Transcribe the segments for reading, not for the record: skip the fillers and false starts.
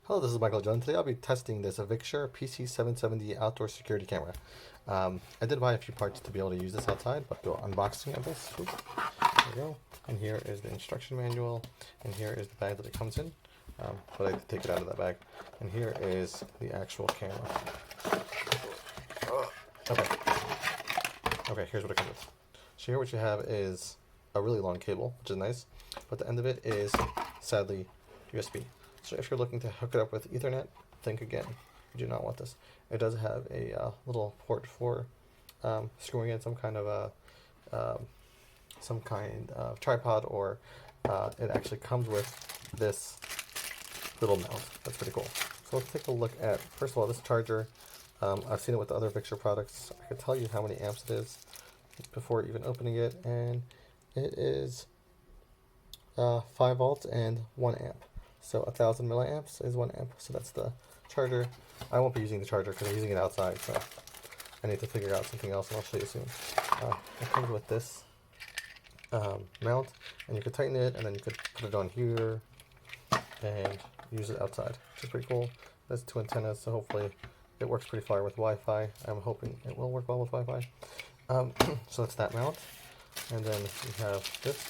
Hello, this is Michael John. Today I'll be testing this Victure PC770 outdoor security camera. I did buy a few parts to be able to use this outside, but do an unboxing of this. Oops. There we go. And here is the instruction manual, and here is the bag that it comes in. But I did take it out of that bag. And here is the actual camera. Okay. Okay, here's what it comes with. So here what you have is a really long cable, which is nice, but the end of it is sadly USB. So if you're looking to hook it up with Ethernet, think again. You do not want this. It does have a little port for screwing in some kind of tripod, or it actually comes with this little mount. That's pretty cool. So let's take a look at, first of all, this charger. I've seen it with the other Victure products. I could tell you how many amps it is before even opening it, and it is 5 volts and 1 amp. So 1000 milliamps is 1 amp. So that's the charger. I won't be using the charger because I'm using it outside, so I need to figure out something else, and I'll show you soon. It comes with this mount, and you could tighten it, and then you could put it on here and use it outside, which is pretty cool. There's 2 antennas, so hopefully it works pretty far with Wi-Fi. I'm hoping it will work well with Wi-Fi. So that's that mount, and then we have this,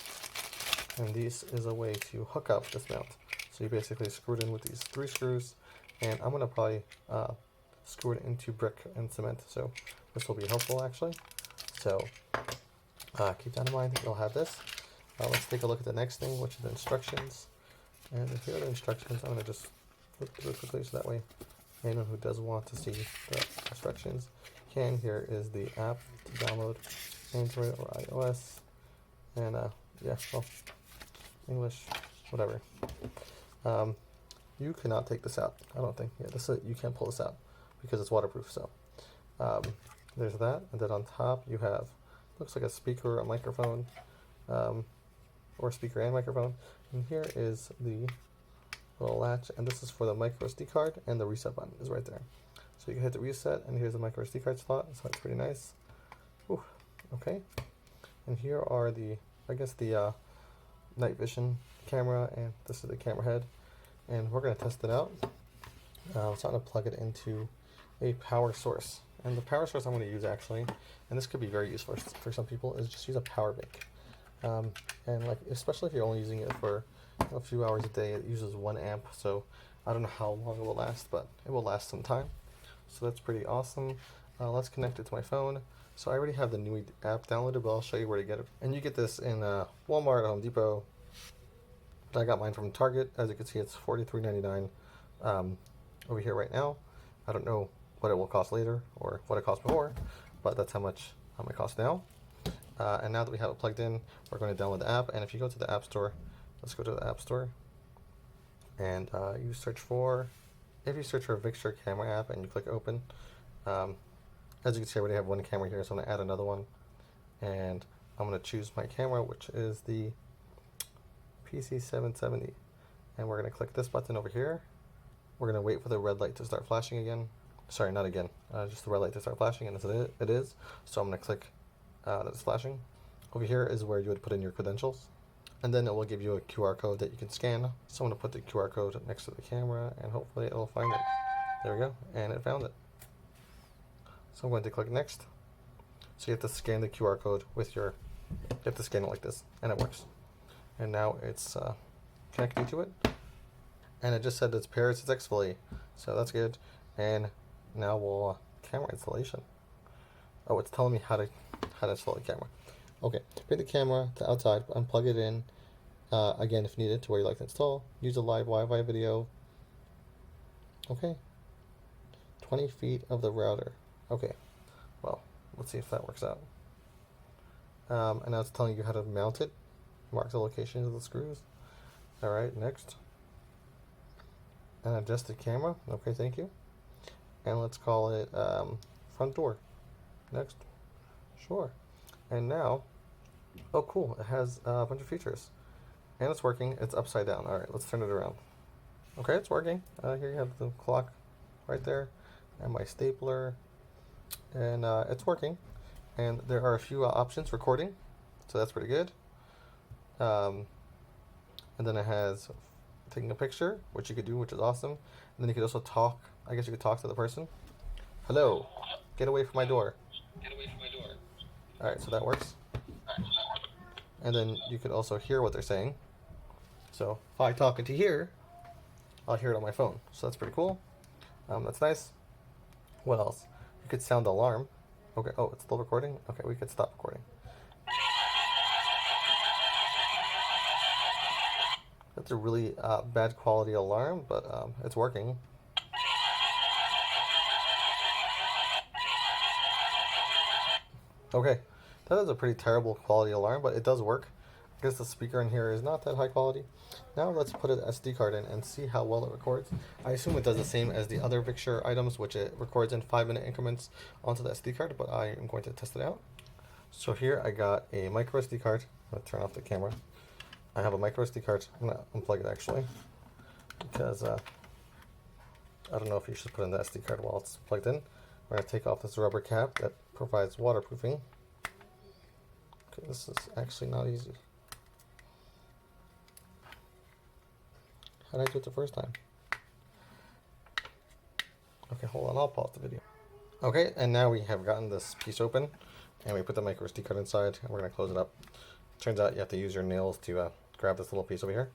and this is a way to hook up this mount. So you basically screw it in with these 3 screws, and I'm going to probably screw it into brick and cement, so this will be helpful actually. So keep that in mind, you'll have this. Let's take a look at the next thing, which is the instructions. And here are the instructions. I'm going to just flip through quickly so that way anyone who does want to see the instructions can. Here is the app to download, Android or iOS, and yeah, well, English, whatever. You cannot take this out, I don't think. Yeah, you can't pull this out because it's waterproof. So there's that, and then on top you have, looks like a speaker, a microphone, or speaker and microphone. And here is the little latch, and this is for the micro SD card, and the reset button is right there. So you can hit the reset, and here's the micro SD card slot, so it's pretty nice. Whew. Okay, and here are the, I guess the night vision camera, and this is the camera head, and we're going to test it out. So I'm going to plug it into a power source, and the power source I'm going to use actually, and this could be very useful for some people, is just use a power bank. And like, especially if you're only using it for a few hours a day, it uses 1 amp, so I don't know how long it will last, but it will last some time. So that's pretty awesome. Let's connect it to my phone. So I already have the new app downloaded, but I'll show you where to get it. And you get this in Walmart, Home Depot. I got mine from Target. As you can see, it's $43.99 over here right now. I don't know what it will cost later or what it cost before, but that's how much it costs now. And now that we have it plugged in, we're going to download the app. And if you go to the App Store, let's go to the App Store, and if you search for Victure camera app and you click open, as you can see, I already have 1 camera here, so I'm going to add another one, and I'm going to choose my camera, which is the PC770, and we're going to click this button over here. We're going to wait for the red light to start flashing again. Sorry, not again, just the red light to start flashing, and it is. So I'm going to click that it's flashing. Over here is where you would put in your credentials, and then it will give you a QR code that you can scan. So I'm going to put the QR code next to the camera, and hopefully it will find it. There we go, and it found it. So I'm going to click next. So you have to scan the QR code with you have to scan it like this, and it works. And now it's connecting to it, and it just said it's paired successfully, so that's good. And now we'll camera installation. Oh, it's telling me how to install the camera. Okay, bring the camera to outside, unplug it in, again if needed, to where you like to install. Use a live Wi-Fi video. Okay, 20 feet of the router. Okay, well, let's see if that works out. And now it's telling you how to mount it. Mark the locations of the screws. Alright, next. And adjust the camera. Okay, thank you. And let's call it front door. Next. Sure. And now, oh cool, it has a bunch of features. And it's working. It's upside down. Alright, let's turn it around. Okay, it's working. Here you have the clock right there, and my stapler, and it's working. And there are a few options, recording, so that's pretty good. And then it has taking a picture, which you could do, which is awesome. And then you could also talk. I guess you could talk to the person. Hello, get away from my door. Alright, so that works. And then you could also hear what they're saying. So if I talk into here, I'll hear it on my phone. So that's pretty cool. That's nice. What else? You could sound the alarm. Okay, oh, it's still recording? Okay, we could stop recording. That's a really bad quality alarm, but it's working. Okay, that is a pretty terrible quality alarm, but it does work. I guess the speaker in here is not that high quality. Now let's put an SD card in and see how well it records. I assume it does the same as the other Victure items, which it records in 5-minute increments onto the SD card, but I am going to test it out. So here I got a micro SD card. I'm going to turn off the camera. I have a micro SD card. I'm going to unplug it actually, because I don't know if you should put in the SD card while it's plugged in. We're going to take off this rubber cap that provides waterproofing. Okay, this is actually not easy. How did I do it the first time? Okay, hold on, I'll pause the video. Okay, and now we have gotten this piece open, and we put the micro SD card inside, and we're going to close it up. Turns out you have to use your nails to grab this little piece over here.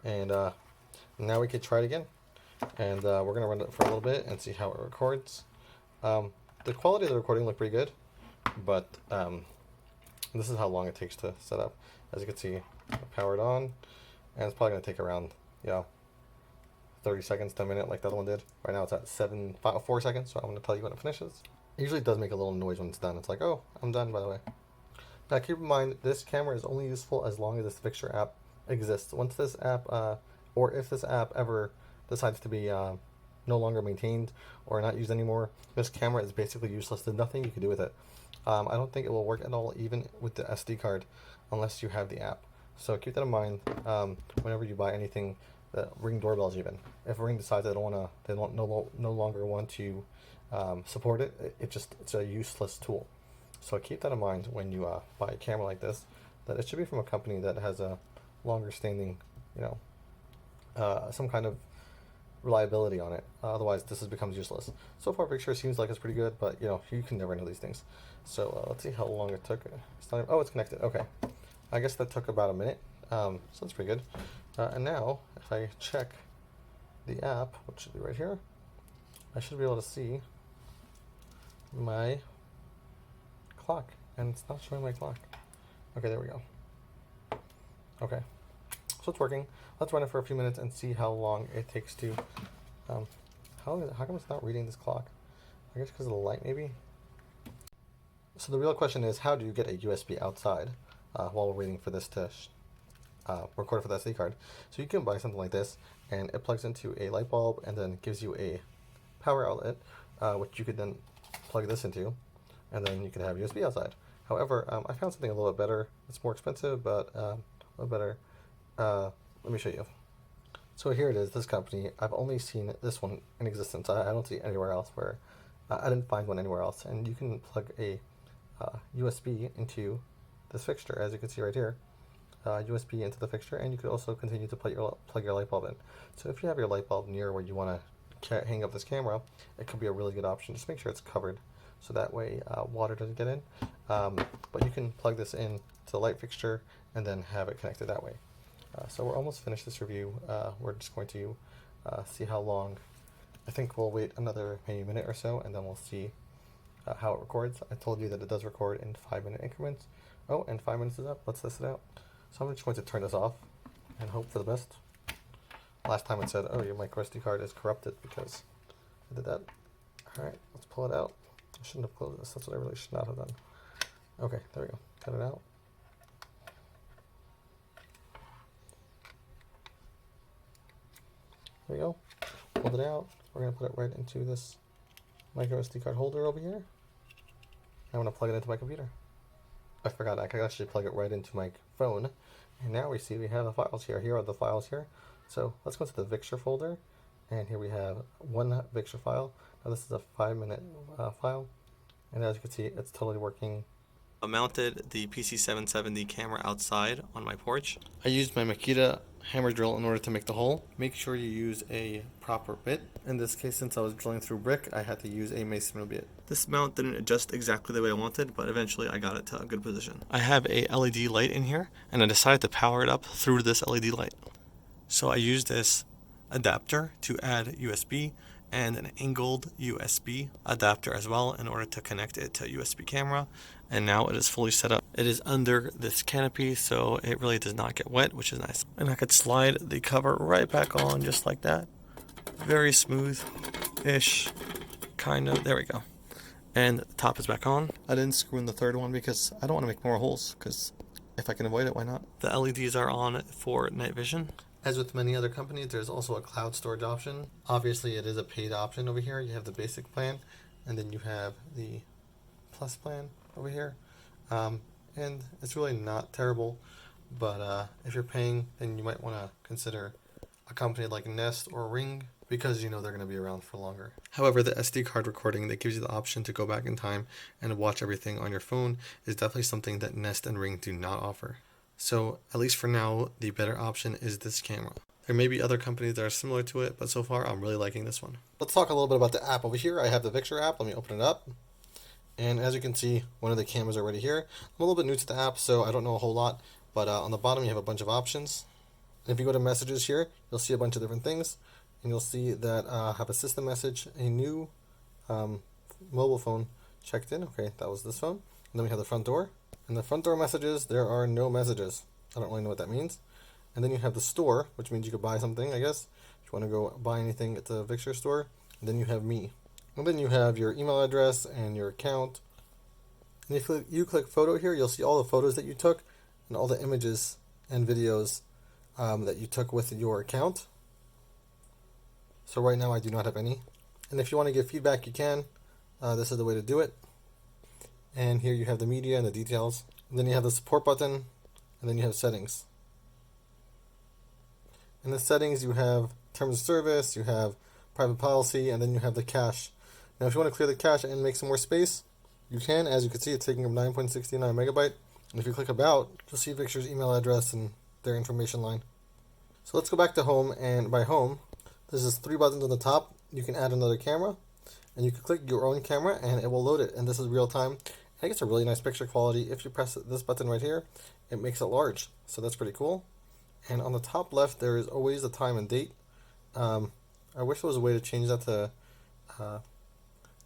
And now we could try it again. And we're going to run it for a little bit and see how it records. The quality of the recording looked pretty good, but this is how long it takes to set up. As you can see, powered on, and it's probably going to take around, 30 seconds to a minute like the other one did. Right now it's at 4 seconds, so I'm going to tell you when it finishes. It usually does make a little noise when it's done. It's like, oh, I'm done, by the way. Now keep in mind, this camera is only useful as long as this Victure app exists. Once this app, or if this app ever decides to be no longer maintained or not used anymore, this camera is basically useless. There's nothing you can do with it. I don't think it will work at all, even with the SD card, unless you have the app. So keep that in mind whenever you buy anything. Ring doorbells, even if Ring decides they no longer want to support it, it's a useless tool. So keep that in mind when you buy a camera like this, that it should be from a company that has a longer standing, some kind of reliability on it. Otherwise, becomes useless. So far, Victure seems like it's pretty good, but you can never know these things. So let's see how long it took. It's connected. Okay, I guess that took about a minute. So that's pretty good. And now, if I check the app, which should be right here, I should be able to see my clock, and it's not showing my clock. Okay, there we go. Okay, so it's working. Let's run it for a few minutes and see how long it takes to. How come it's not reading this clock? I guess because of the light, maybe. So the real question is, how do you get a USB outside while we're waiting for this to record for the SD card? So you can buy something like this, and it plugs into a light bulb, and then gives you a power outlet, which you could then plug this into, and then you can have USB outside. However, I found something a little bit better. It's more expensive, but a little better. Let me show you. So here it is, this company. I've only seen this one in existence. I don't see anywhere else where, I didn't find one anywhere else. And you can plug a USB into this fixture, as you can see right here. USB into the fixture, and you could also continue to plug your light bulb in. So if you have your light bulb near where you want to hang up this camera, it could be a really good option. Just make sure it's covered, so that way water doesn't get in. But you can plug this in to the light fixture and then have it connected that way. So we're almost finished this review. We're just going to see how long. I think we'll wait another maybe minute or so, and then we'll see how it records. I told you that it does record in 5-minute increments. Oh, and 5 minutes is up. Let's test it out. So I'm just going to turn this off and hope for the best. Last time it said, oh, your micro SD card is corrupted because I did that. Alright, let's pull it out. I shouldn't have closed this. That's what I really should not have done. Okay, there we go. Cut it out. There we go. Pulled it out. We're going to put it right into this micro SD card holder over here. I'm going to plug it into my computer. I forgot, I can actually plug it right into my phone. And now we see we have the files here. Here are the files here. So let's go to the Victure folder. And here we have one Victure file. Now this is a 5-minute file. And as you can see, it's totally working. I mounted the PC770 camera outside on my porch. I used my Makita hammer drill in order to make the hole. Make sure you use a proper bit. In this case, since I was drilling through brick, I had to use a masonry bit. This mount didn't adjust exactly the way I wanted, but eventually I got it to a good position. I have a LED light in here, and I decided to power it up through this LED light. So I used this adapter to add USB and an angled USB adapter as well in order to connect it to a USB camera, and now it is fully set up. It is under this canopy, so it really does not get wet, which is nice. And I could slide the cover right back on just like that. Very smooth-ish, kind of. There we go. And the top is back on. I didn't screw in the third one because I don't want to make more holes, because if I can avoid it, why not? The LEDs are on for night vision. As with many other companies, there's also a cloud storage option. Obviously, it is a paid option over here. You have the basic plan, and then you have the plus plan over here. And it's really not terrible, but if you're paying, then you might want to consider a company like Nest or Ring, because you know they're going to be around for longer. However, the SD card recording that gives you the option to go back in time and watch everything on your phone is definitely something that Nest and Ring do not offer. So, at least for now, the better option is this camera. There may be other companies that are similar to it, but so far I'm really liking this one. Let's talk a little bit about the app over here. I have the Victure app. Let me open it up. And as you can see, one of the cameras are already here. I'm a little bit new to the app, so I don't know a whole lot, but on the bottom you have a bunch of options. And if you go to messages here, you'll see a bunch of different things, and you'll see that I have a system message, a new mobile phone checked in. Okay, that was this phone. And then we have the front door. In the front door messages, there are no messages. I don't really know what that means. And then you have the store, which means you could buy something, I guess. If you want to go buy anything at the Victure store. And then you have me. And then you have your email address and your account. And if you click photo here, you'll see all the photos that you took and all the images and videos that you took with your account. So right now I do not have any. And if you want to give feedback, you can. This is the way to do it. And here you have the media and the details. And then you have the support button, and then you have settings. In the settings, you have terms of service, you have private policy, and then you have the cache. Now, if you want to clear the cache and make some more space, you can. As you can see, it's taking up 9.69 megabyte. And if you click about, you'll see Victure's email address and their information line. So let's go back to home, and by home, there's just 3 buttons on the top. You can add another camera, and you can click your own camera, and it will load it. And this is real time. I think it's a really nice picture quality. If you press this button right here, it makes it large. So that's pretty cool. And on the top left, there is always the time and date. I wish there was a way to change that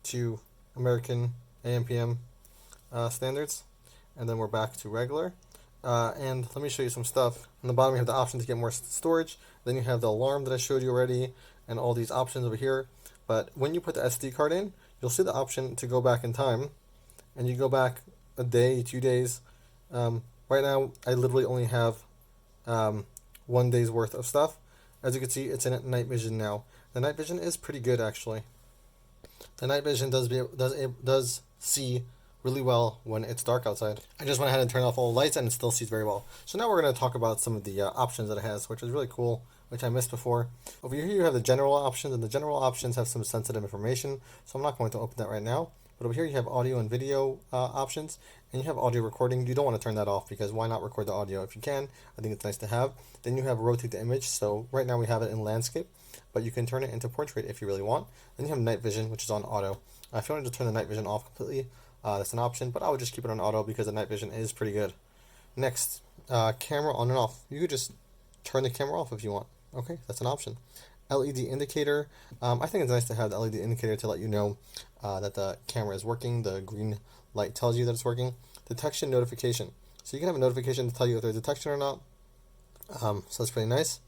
to American AM/PM standards. And then we're back to regular. And let me show you some stuff. On the bottom, you have the option to get more storage. Then you have the alarm that I showed you already, and all these options over here. But when you put the SD card in, you'll see the option to go back in time. And you go back a day, 2 days. Right now, I literally only have 1 day's worth of stuff. As you can see, it's in night vision now. The night vision is pretty good, actually. The night vision does see really well when it's dark outside. I just went ahead and turned off all the lights, and it still sees very well. So now we're going to talk about some of the options that it has, which is really cool, which I missed before. Over here, you have the general options, and the general options have some sensitive information, so I'm not going to open that right now. But over here you have audio and video options, and you have audio recording. You don't want to turn that off, because why not record the audio if you can? I think it's nice to have. Then you have rotate the image. So right now we have it in landscape, but you can turn it into portrait if you really want. Then you have night vision, which is on auto. If you wanted to turn the night vision off completely, that's an option, but I would just keep it on auto because the night vision is pretty good. Next, camera on and off. You could just turn the camera off if you want. Okay, that's an option. LED indicator. I think it's nice to have the LED indicator to let you know that the camera is working. The green light tells you that it's working. Detection notification. So you can have a notification to tell you if there's detection or not. So that's pretty nice.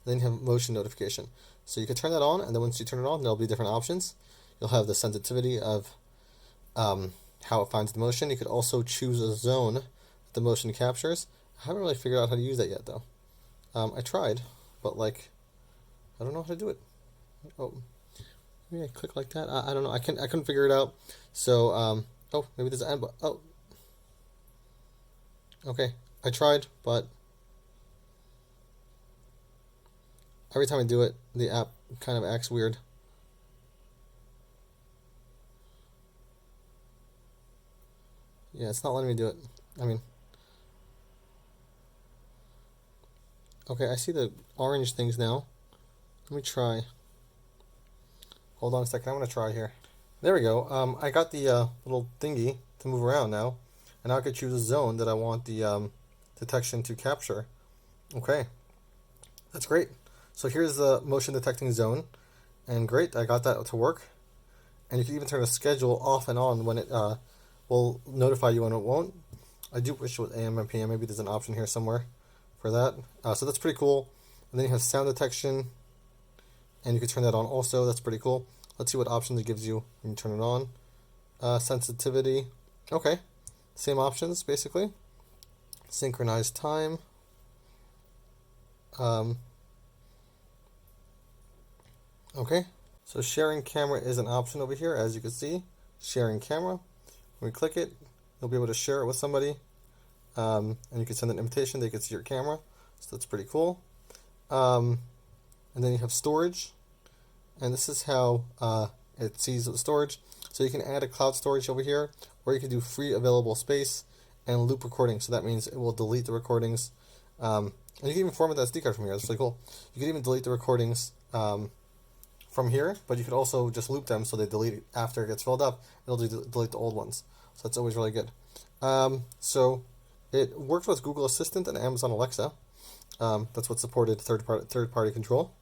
Then you have motion notification. So you can turn that on, and then once you turn it on, there'll be different options. You'll have the sensitivity of how it finds the motion. You could also choose a zone that the motion captures. I haven't really figured out how to use that yet, though. I tried, but I don't know how to do it. Oh, maybe I click like that. I don't know. I couldn't figure it out. So oh, maybe there's an end button. Oh, okay. I tried, but every time I do it, the app kind of acts weird. Yeah, it's not letting me do it. I mean, Okay, I see the orange things now. Let me try. Hold on a second, I'm going to try here. There we go. I got the little thingy to move around now. And now I could choose a zone that I want the detection to capture. Okay, that's great. So here's the motion detecting zone. And great, I got that to work. And you can even turn a schedule off and on when it will notify you when it won't. I do wish it was AM and PM. Maybe there's an option here somewhere for that. So that's pretty cool. And then you have sound detection. And you can turn that on also. That's pretty cool. Let's see what options it gives you when you turn it on. Sensitivity. Okay. Same options, basically. Synchronized time. Okay. So sharing camera is an option over here, as you can see. Sharing camera. When we click it, you'll be able to share it with somebody. And you can send an invitation. They can see your camera. So that's pretty cool. And then you have storage, and this is how it sees the storage. So you can add a cloud storage over here, or you can do free available space and loop recording. So that means it will delete the recordings. And you can even format that SD card from here. That's really cool. You can even delete the recordings from here, but you could also just loop them so they delete it after it gets filled up. It'll delete the old ones. So that's always really good. So it works with Google Assistant and Amazon Alexa. That's what supported third-party control.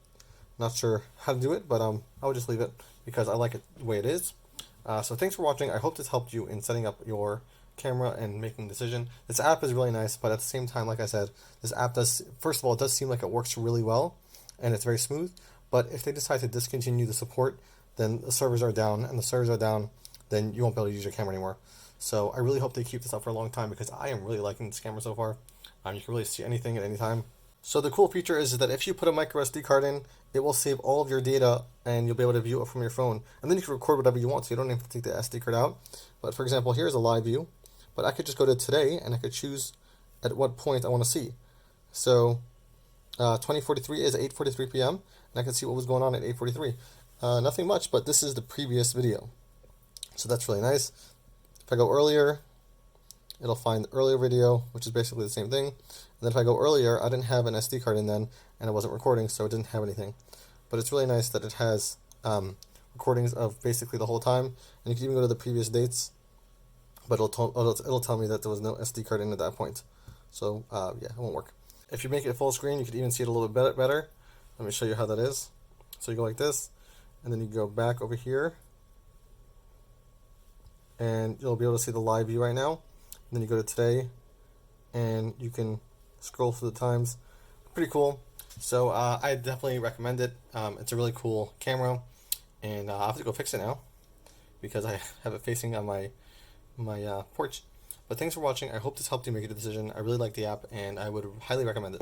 Not sure how to do it, but I would just leave it because I like it the way it is. So thanks for watching. I hope this helped you in setting up your camera and making a decision. This app is really nice, but at the same time, like I said, this app does, first of all, it does seem like it works really well, and it's very smooth. But if they decide to discontinue the support, then the servers are down, and the servers are down, then you won't be able to use your camera anymore. So I really hope they keep this up for a long time because I am really liking this camera so far. You can really see anything at any time. So the cool feature is that if you put a micro SD card in, it will save all of your data and you'll be able to view it from your phone. And then you can record whatever you want, so you don't have to take the SD card out. But for example, here's a live view. But I could just go to today and I could choose at what point I want to see. So 2043 is 8:43 p.m. and I can see what was going on at 8:43. Nothing much, but this is the previous video. So that's really nice. If I go earlier, it'll find the earlier video, which is basically the same thing. And then if I go earlier, I didn't have an SD card in then, and I wasn't recording, so it didn't have anything. But it's really nice that it has recordings of basically the whole time, and you can even go to the previous dates, but it'll tell me that there was no SD card in at that point. So yeah, it won't work. If you make it full screen, you could even see it a little bit better. Let me show you how that is. So you go like this, and then you go back over here, and you'll be able to see the live view right now. And then you go to today, and you can scroll through the times. Pretty cool. So I definitely recommend it. It's a really cool camera, and I have to go fix it now because I have it facing on my porch. But thanks for watching. I hope this helped you make a decision. I really like the app, and I would highly recommend it.